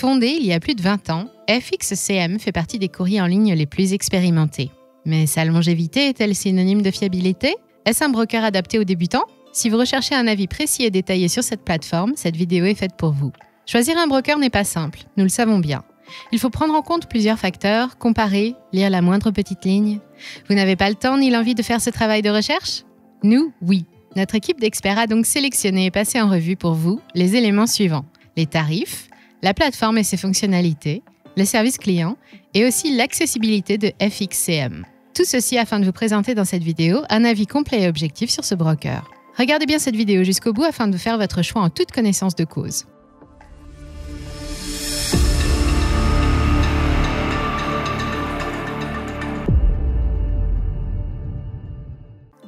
Fondé il y a plus de 20 ans, FXCM fait partie des courriers en ligne les plus expérimentés. Mais sa longévité est-elle synonyme de fiabilité? Est-ce un broker adapté aux débutants? Si vous recherchez un avis précis et détaillé sur cette plateforme, cette vidéo est faite pour vous. Choisir un broker n'est pas simple, nous le savons bien. Il faut prendre en compte plusieurs facteurs, comparer, lire la moindre petite ligne. Vous n'avez pas le temps ni l'envie de faire ce travail de recherche? Nous, oui. Notre équipe d'experts a donc sélectionné et passé en revue pour vous les éléments suivants. Les tarifs, la plateforme et ses fonctionnalités, le service client et aussi l'accessibilité de FXCM. Tout ceci afin de vous présenter dans cette vidéo un avis complet et objectif sur ce broker. Regardez bien cette vidéo jusqu'au bout afin de faire votre choix en toute connaissance de cause.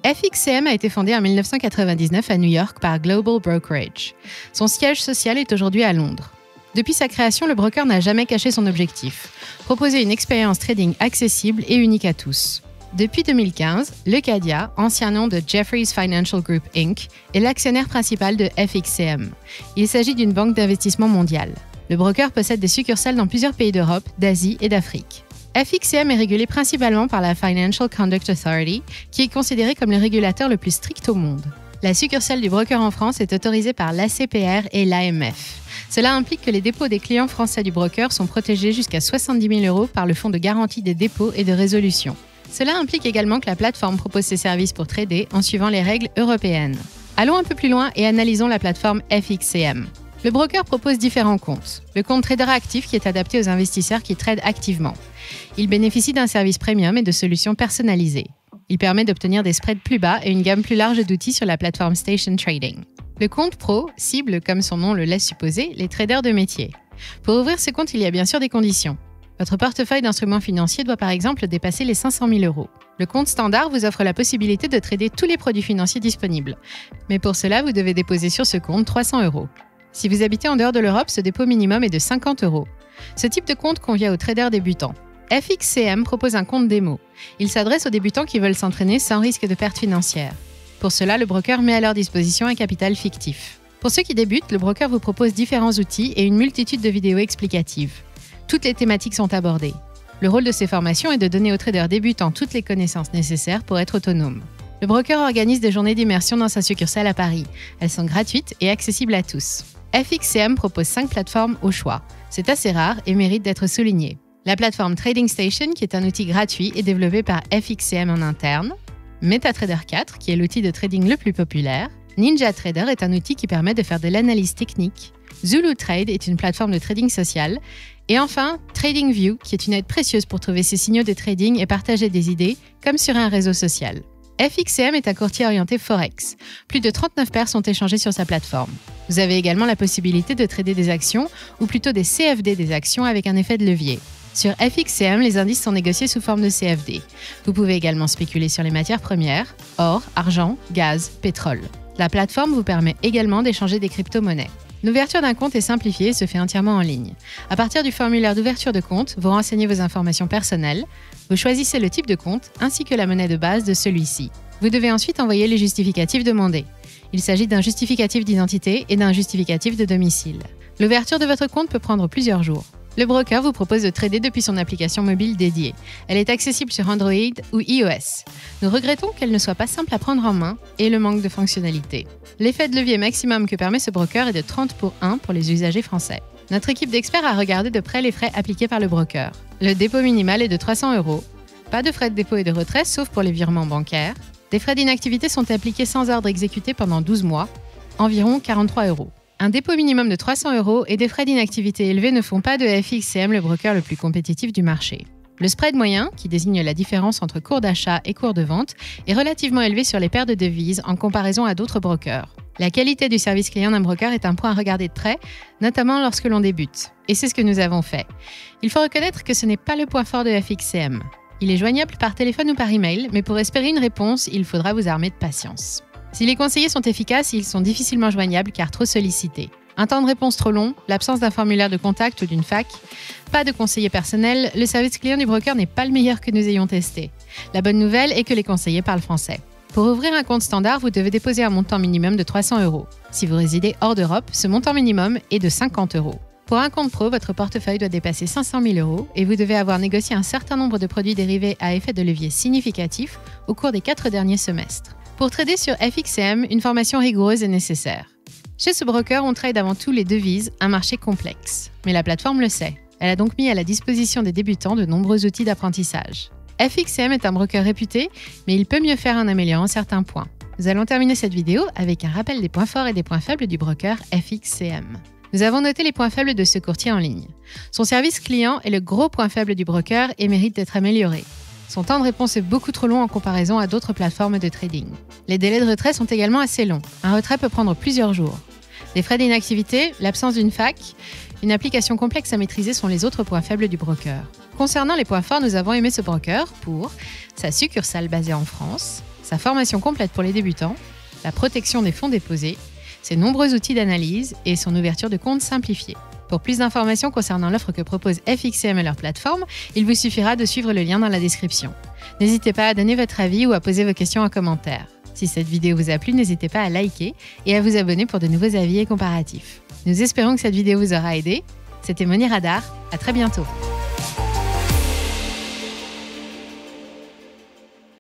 FXCM a été fondé en 1999 à New York par Global Brokerage. Son siège social est aujourd'hui à Londres. Depuis sa création, le broker n'a jamais caché son objectif, proposer une expérience trading accessible et unique à tous. Depuis 2015, Leucadia, ancien nom de Jefferies Financial Group Inc., est l'actionnaire principal de FXCM. Il s'agit d'une banque d'investissement mondiale. Le broker possède des succursales dans plusieurs pays d'Europe, d'Asie et d'Afrique. FXCM est régulé principalement par la Financial Conduct Authority, qui est considéré comme le régulateur le plus strict au monde. La succursale du broker en France est autorisée par l'ACPR et l'AMF. Cela implique que les dépôts des clients français du broker sont protégés jusqu'à 70 000 € par le Fonds de garantie des dépôts et de résolution. Cela implique également que la plateforme propose ses services pour trader en suivant les règles européennes. Allons un peu plus loin et analysons la plateforme FXCM. Le broker propose différents comptes. Le compte Trader Actif qui est adapté aux investisseurs qui tradent activement. Il bénéficie d'un service premium et de solutions personnalisées. Il permet d'obtenir des spreads plus bas et une gamme plus large d'outils sur la plateforme Station Trading. Le compte Pro cible, comme son nom le laisse supposer, les traders de métier. Pour ouvrir ce compte, il y a bien sûr des conditions. Votre portefeuille d'instruments financiers doit par exemple dépasser les 500 000 €. Le compte standard vous offre la possibilité de trader tous les produits financiers disponibles. Mais pour cela, vous devez déposer sur ce compte 300 €. Si vous habitez en dehors de l'Europe, ce dépôt minimum est de 50 €. Ce type de compte convient aux traders débutants. FXCM propose un compte démo. Il s'adresse aux débutants qui veulent s'entraîner sans risque de perte financière. Pour cela, le broker met à leur disposition un capital fictif. Pour ceux qui débutent, le broker vous propose différents outils et une multitude de vidéos explicatives. Toutes les thématiques sont abordées. Le rôle de ces formations est de donner aux traders débutants toutes les connaissances nécessaires pour être autonomes. Le broker organise des journées d'immersion dans sa succursale à Paris. Elles sont gratuites et accessibles à tous. FXCM propose 5 plateformes au choix. C'est assez rare et mérite d'être souligné. La plateforme Trading Station, qui est un outil gratuit, est développée par FXCM en interne. MetaTrader 4, qui est l'outil de trading le plus populaire. NinjaTrader est un outil qui permet de faire de l'analyse technique. ZuluTrade est une plateforme de trading social. Et enfin, TradingView, qui est une aide précieuse pour trouver ses signaux de trading et partager des idées, comme sur un réseau social. FXCM est un courtier orienté Forex. Plus de 39 paires sont échangées sur sa plateforme. Vous avez également la possibilité de trader des actions, ou plutôt des CFD des actions avec un effet de levier. Sur FXCM, les indices sont négociés sous forme de CFD. Vous pouvez également spéculer sur les matières premières, or, argent, gaz, pétrole. La plateforme vous permet également d'échanger des crypto-monnaies. L'ouverture d'un compte est simplifiée et se fait entièrement en ligne. À partir du formulaire d'ouverture de compte, vous renseignez vos informations personnelles, vous choisissez le type de compte ainsi que la monnaie de base de celui-ci. Vous devez ensuite envoyer les justificatifs demandés. Il s'agit d'un justificatif d'identité et d'un justificatif de domicile. L'ouverture de votre compte peut prendre plusieurs jours. Le broker vous propose de trader depuis son application mobile dédiée. Elle est accessible sur Android ou iOS. Nous regrettons qu'elle ne soit pas simple à prendre en main et le manque de fonctionnalités. L'effet de levier maximum que permet ce broker est de 30 pour 1 pour les usagers français. Notre équipe d'experts a regardé de près les frais appliqués par le broker. Le dépôt minimal est de 300 €. Pas de frais de dépôt et de retrait sauf pour les virements bancaires. Des frais d'inactivité sont appliqués sans ordre exécuté pendant 12 mois, environ 43 €. Un dépôt minimum de 300 € et des frais d'inactivité élevés ne font pas de FXCM le broker le plus compétitif du marché. Le spread moyen, qui désigne la différence entre cours d'achat et cours de vente, est relativement élevé sur les paires de devises en comparaison à d'autres brokers. La qualité du service client d'un broker est un point à regarder de près, notamment lorsque l'on débute. Et c'est ce que nous avons fait. Il faut reconnaître que ce n'est pas le point fort de FXCM. Il est joignable par téléphone ou par email, mais pour espérer une réponse, il faudra vous armer de patience. Si les conseillers sont efficaces, ils sont difficilement joignables car trop sollicités. Un temps de réponse trop long, l'absence d'un formulaire de contact ou d'une fac, pas de conseiller personnel, le service client du broker n'est pas le meilleur que nous ayons testé. La bonne nouvelle est que les conseillers parlent français. Pour ouvrir un compte standard, vous devez déposer un montant minimum de 300 €. Si vous résidez hors d'Europe, ce montant minimum est de 50 €. Pour un compte pro, votre portefeuille doit dépasser 500 000 € et vous devez avoir négocié un certain nombre de produits dérivés à effet de levier significatif au cours des 4 derniers semestres. Pour trader sur FXCM, une formation rigoureuse est nécessaire. Chez ce broker, on trade avant tout les devises, un marché complexe. Mais la plateforme le sait. Elle a donc mis à la disposition des débutants de nombreux outils d'apprentissage. FXCM est un broker réputé, mais il peut mieux faire en améliorant certains points. Nous allons terminer cette vidéo avec un rappel des points forts et des points faibles du broker FXCM. Nous avons noté les points faibles de ce courtier en ligne. Son service client est le gros point faible du broker et mérite d'être amélioré. Son temps de réponse est beaucoup trop long en comparaison à d'autres plateformes de trading. Les délais de retrait sont également assez longs. Un retrait peut prendre plusieurs jours. Des frais d'inactivité, l'absence d'une FAQ, une application complexe à maîtriser sont les autres points faibles du broker. Concernant les points forts, nous avons aimé ce broker pour sa succursale basée en France, sa formation complète pour les débutants, la protection des fonds déposés, ses nombreux outils d'analyse et son ouverture de compte simplifiée. Pour plus d'informations concernant l'offre que propose FXCM et leur plateforme, il vous suffira de suivre le lien dans la description. N'hésitez pas à donner votre avis ou à poser vos questions en commentaire. Si cette vidéo vous a plu, n'hésitez pas à liker et à vous abonner pour de nouveaux avis et comparatifs. Nous espérons que cette vidéo vous aura aidé. C'était Money Radar, à très bientôt.